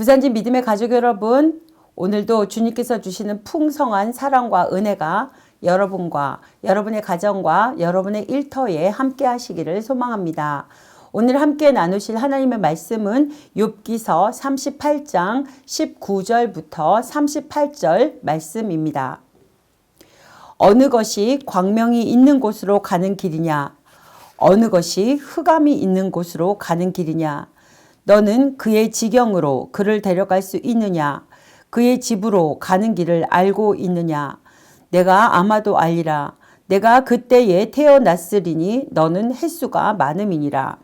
부산진 믿음의 가족 여러분, 오늘도 주님께서 주시는 풍성한 사랑과 은혜가 여러분과 여러분의 가정과 여러분의 일터에 함께 하시기를 소망합니다. 오늘 함께 나누실 하나님의 말씀은 욥기서 38장 19절부터 38절 말씀입니다. 어느 것이 광명이 있는 곳으로 가는 길이냐? 어느 것이 흑암이 있는 곳으로 가는 길이냐? 너는 그의 지경으로 그를 데려갈 수 있느냐? 그의 집으로 가는 길을 알고 있느냐? 내가 아마도 알리라. 내가 그때에 태어났으리니 너는 횟수가 많음이니라.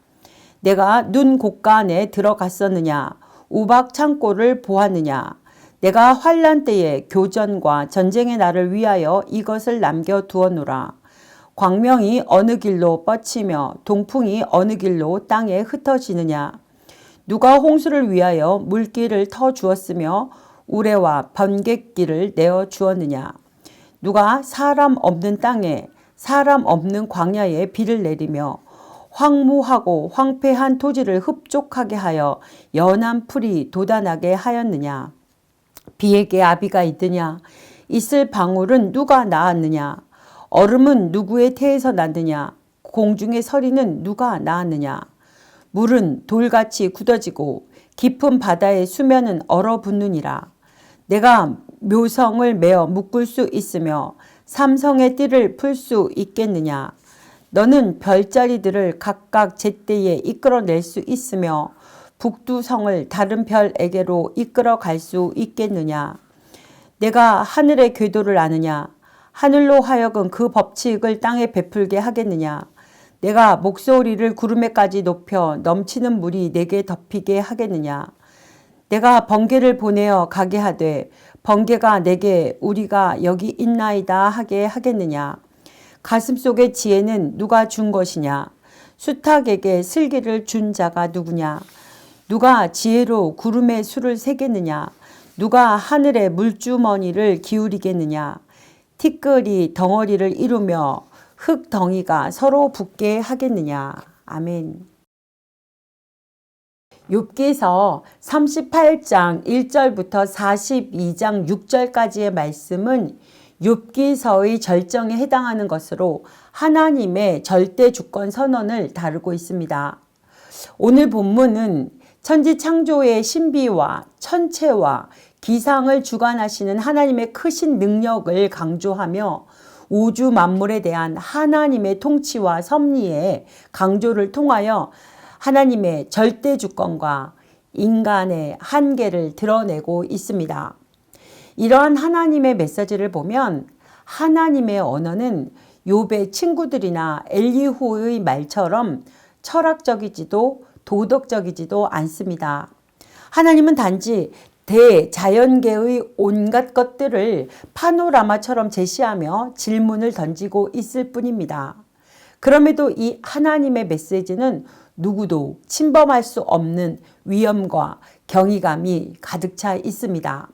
내가 눈 곳간에 들어갔었느냐? 우박 창고를 보았느냐? 내가 환난 때에 교전과 전쟁의 날을 위하여 이것을 남겨두었노라. 광명이 어느 길로 뻗치며 동풍이 어느 길로 땅에 흩어지느냐? 누가 홍수를 위하여 물길을 터 주었으며 우레와 번갯길을 내어 주었느냐? 누가 사람 없는 땅에 사람 없는 광야에 비를 내리며 황무하고 황폐한 토지를 흡족하게 하여 연한 풀이 돋아나게 하였느냐? 비에게 아비가 있느냐? 있을 방울은 누가 낳았느냐? 얼음은 누구의 태에서 났느냐? 공중의 서리는 누가 낳았느냐? 물은 돌같이 굳어지고 깊은 바다의 수면은 얼어붙느니라. 내가 묘성을 메어 묶을 수 있으며 삼성의 띠를 풀 수 있겠느냐? 너는 별자리들을 각각 제때에 이끌어낼 수 있으며 북두성을 다른 별에게로 이끌어 갈 수 있겠느냐? 내가 하늘의 궤도를 아느냐? 하늘로 하여금 그 법칙을 땅에 베풀게 하겠느냐? 내가 목소리를 구름에까지 높여 넘치는 물이 내게 덮이게 하겠느냐? 내가 번개를 보내어 가게 하되 번개가 내게 우리가 여기 있나이다 하게 하겠느냐? 가슴속의 지혜는 누가 준 것이냐? 수탉에게 슬기를 준 자가 누구냐? 누가 지혜로 구름의 수를 세겠느냐? 누가 하늘의 물주머니를 기울이겠느냐? 티끌이 덩어리를 이루며 흙덩이가 서로 붙게 하겠느냐? 아멘. 욥기서 38장 1절부터 42장 6절까지의 말씀은 욥기서의 절정에 해당하는 것으로 하나님의 절대 주권 선언을 다루고 있습니다. 오늘 본문은 천지 창조의 신비와 천체와 기상을 주관하시는 하나님의 크신 능력을 강조하며 우주 만물에 대한 하나님의 통치와 섭리의 강조를 통하여 하나님의 절대 주권과 인간의 한계를 드러내고 있습니다. 이러한 하나님의 메시지를 보면 하나님의 언어는 욥의 친구들이나 엘리후의 말처럼 철학적이지도 도덕적이지도 않습니다. 하나님은 단지 대자연계의 온갖 것들을 파노라마처럼 제시하며 질문을 던지고 있을 뿐입니다. 그럼에도 이 하나님의 메시지는 누구도 침범할 수 없는 위엄과 경이감이 가득 차 있습니다.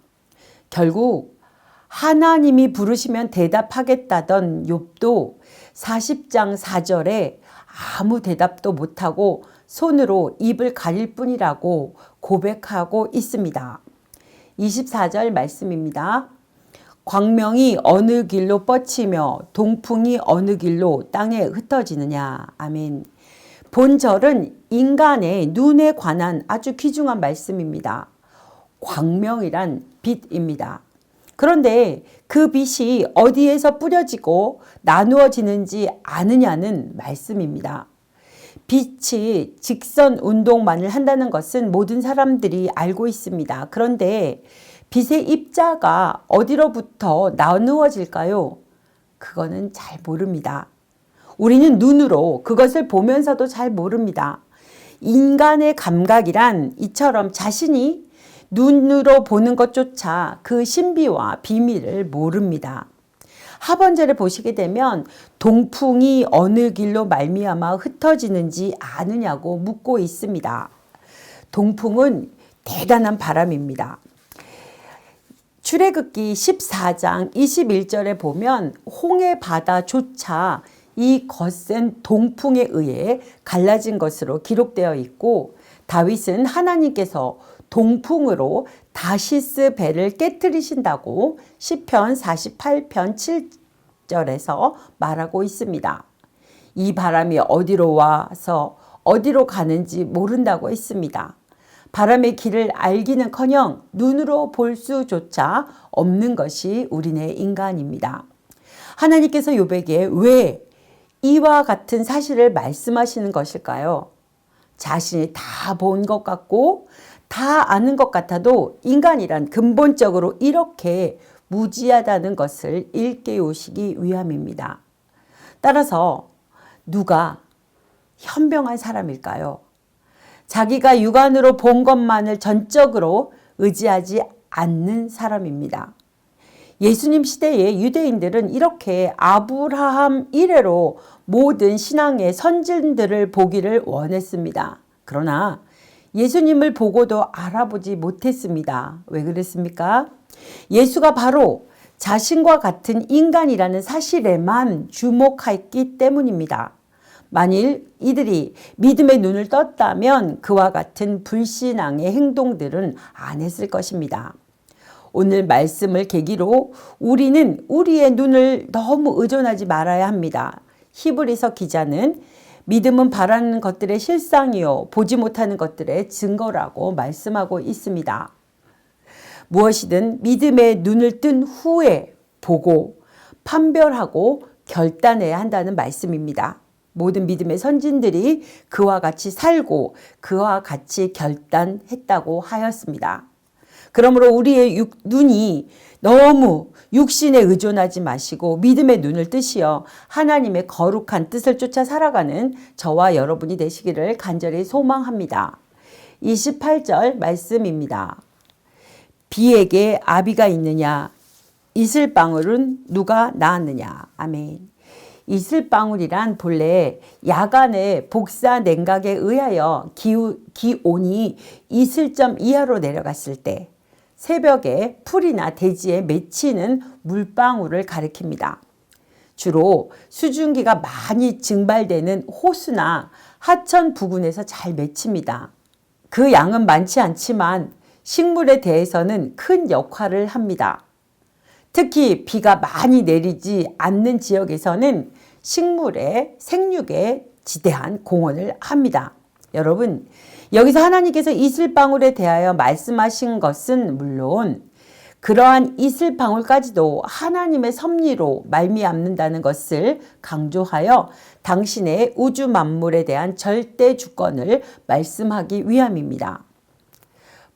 결국 하나님이 부르시면 대답하겠다던 욥도 40장 4절에 아무 대답도 못하고 손으로 입을 가릴 뿐이라고 고백하고 있습니다. 24절 말씀입니다. 광명이 어느 길로 뻗치며 동풍이 어느 길로 땅에 흩어지느냐. 아멘. 본절은 인간의 눈에 관한 아주 귀중한 말씀입니다. 광명이란 빛입니다. 그런데 그 빛이 어디에서 뿌려지고 나누어지는지 아느냐는 말씀입니다. 빛이 직선 운동만을 한다는 것은 모든 사람들이 알고 있습니다. 그런데 빛의 입자가 어디로부터 나누어질까요? 그거는 잘 모릅니다. 우리는 눈으로 그것을 보면서도 잘 모릅니다. 인간의 감각이란 이처럼 자신이 눈으로 보는 것조차 그 신비와 비밀을 모릅니다. 하번절을 보시게 되면 동풍이 어느 길로 말미암아 흩어지는지 아느냐고 묻고 있습니다. 동풍은 대단한 바람입니다. 출애굽기 14장 21절에 보면 홍해 바다조차 이 거센 동풍에 의해 갈라진 것으로 기록되어 있고 다윗은 하나님께서 동풍으로 다시스 배를 깨뜨리신다고 시편 48편 7절에서 말하고 있습니다. 이 바람이 어디로 와서 어디로 가는지 모른다고 했습니다. 바람의 길을 알기는커녕 눈으로 볼 수조차 없는 것이 우리네 인간입니다. 하나님께서 욥에게 왜 이와 같은 사실을 말씀하시는 것일까요? 자신이 다 본 것 같고 다 아는 것 같아도 인간이란 근본적으로 이렇게 무지하다는 것을 일깨우시기 위함입니다. 따라서 누가 현명한 사람일까요? 자기가 육안으로 본 것만을 전적으로 의지하지 않는 사람입니다. 예수님 시대의 유대인들은 이렇게 아브라함 이래로 모든 신앙의 선진들을 보기를 원했습니다. 그러나 예수님을 보고도 알아보지 못했습니다. 왜 그랬습니까? 예수가 바로 자신과 같은 인간이라는 사실에만 주목했기 때문입니다. 만일 이들이 믿음의 눈을 떴다면 그와 같은 불신앙의 행동들은 안 했을 것입니다. 오늘 말씀을 계기로 우리는 우리의 눈을 너무 의존하지 말아야 합니다. 히브리서 기자는 믿음은 바라는 것들의 실상이요 보지 못하는 것들의 증거라고 말씀하고 있습니다. 무엇이든 믿음의 눈을 뜬 후에 보고 판별하고 결단해야 한다는 말씀입니다. 모든 믿음의 선진들이 그와 같이 살고 그와 같이 결단했다고 하였습니다. 그러므로 우리의 눈이 너무 육신에 의존하지 마시고 믿음의 눈을 뜨시어 하나님의 거룩한 뜻을 쫓아 살아가는 저와 여러분이 되시기를 간절히 소망합니다. 28절 말씀입니다. 비에게 아비가 있느냐? 이슬방울은 누가 낳았느냐? 아멘. 이슬방울이란 본래 야간의 복사 냉각에 의하여 기온이 이슬점 이하로 내려갔을 때 새벽에 풀이나 대지에 맺히는 물방울을 가리킵니다. 주로 수증기가 많이 증발되는 호수나 하천 부근에서 잘 맺힙니다. 그 양은 많지 않지만 식물에 대해서는 큰 역할을 합니다. 특히 비가 많이 내리지 않는 지역에서는 식물의 생육에 지대한 공헌을 합니다. 여러분, 여기서 하나님께서 이슬방울에 대하여 말씀하신 것은 물론 그러한 이슬방울까지도 하나님의 섭리로 말미암는다는 것을 강조하여 당신의 우주 만물에 대한 절대 주권을 말씀하기 위함입니다.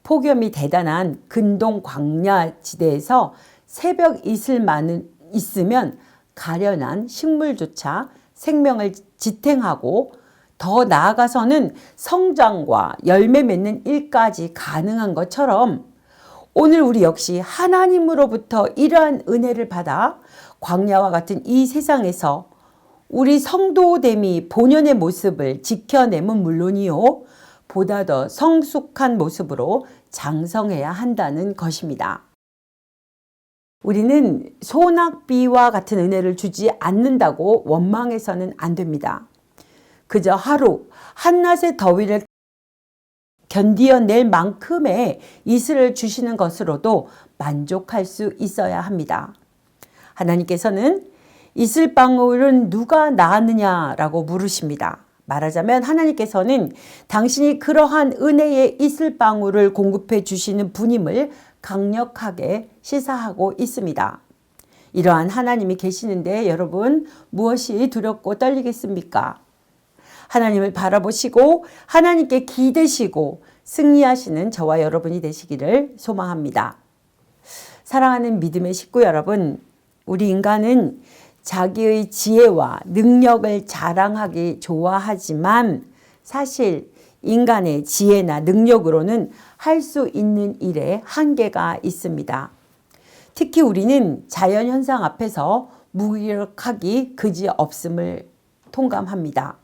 폭염이 대단한 근동 광야 지대에서 새벽 이슬만 있으면 가련한 식물조차 생명을 지탱하고 더 나아가서는 성장과 열매 맺는 일까지 가능한 것처럼 오늘 우리 역시 하나님으로부터 이러한 은혜를 받아 광야와 같은 이 세상에서 우리 성도됨이 본연의 모습을 지켜내면 물론이요 보다 더 성숙한 모습으로 장성해야 한다는 것입니다. 우리는 소낙비와 같은 은혜를 주지 않는다고 원망해서는 안 됩니다. 그저 하루 한낮의 더위를 견디어낼 만큼의 이슬을 주시는 것으로도 만족할 수 있어야 합니다. 하나님께서는 이슬방울은 누가 낳았느냐라고 물으십니다. 말하자면 하나님께서는 당신이 그러한 은혜의 이슬방울을 공급해 주시는 분임을 강력하게 시사하고 있습니다. 이러한 하나님이 계시는데 여러분 무엇이 두렵고 떨리겠습니까? 하나님을 바라보시고 하나님께 기대시고 승리하시는 저와 여러분이 되시기를 소망합니다. 사랑하는 믿음의 식구 여러분, 우리 인간은 자기의 지혜와 능력을 자랑하기 좋아하지만 사실 인간의 지혜나 능력으로는 할 수 있는 일에 한계가 있습니다. 특히 우리는 자연현상 앞에서 무기력하기 그지없음을 통감합니다.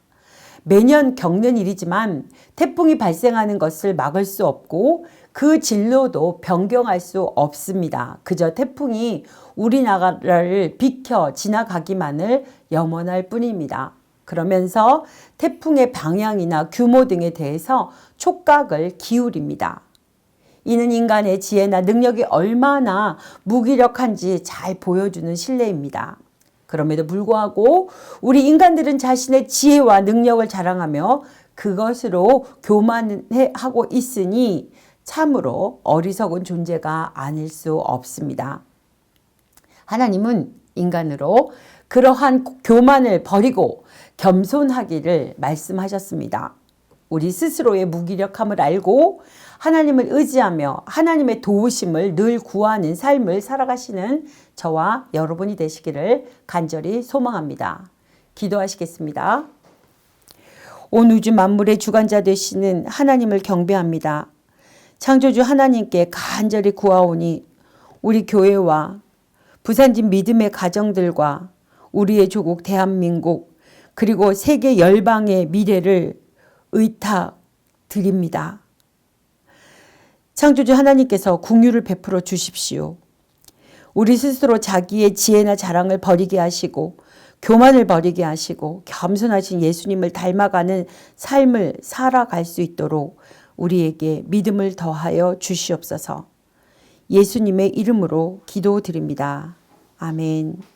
매년 겪는 일이지만 태풍이 발생하는 것을 막을 수 없고 그 진로도 변경할 수 없습니다. 그저 태풍이 우리나라를 비켜 지나가기만을 염원할 뿐입니다. 그러면서 태풍의 방향이나 규모 등에 대해서 촉각을 기울입니다. 이는 인간의 지혜나 능력이 얼마나 무기력한지 잘 보여주는 신뢰입니다. 그럼에도 불구하고 우리 인간들은 자신의 지혜와 능력을 자랑하며 그것으로 교만하고 있으니 참으로 어리석은 존재가 아닐 수 없습니다. 하나님은 인간으로 그러한 교만을 버리고 겸손하기를 말씀하셨습니다. 우리 스스로의 무기력함을 알고 하나님을 의지하며 하나님의 도우심을 늘 구하는 삶을 살아가시는 저와 여러분이 되시기를 간절히 소망합니다. 기도하시겠습니다. 온 우주 만물의 주관자 되시는 하나님을 경배합니다. 창조주 하나님께 간절히 구하오니 우리 교회와 부산진 믿음의 가정들과 우리의 조국 대한민국 그리고 세계 열방의 미래를 의탁드립니다. 창조주 하나님께서 긍휼을 베풀어 주십시오. 우리 스스로 자기의 지혜나 자랑을 버리게 하시고 교만을 버리게 하시고 겸손하신 예수님을 닮아가는 삶을 살아갈 수 있도록 우리에게 믿음을 더하여 주시옵소서. 예수님의 이름으로 기도드립니다. 아멘.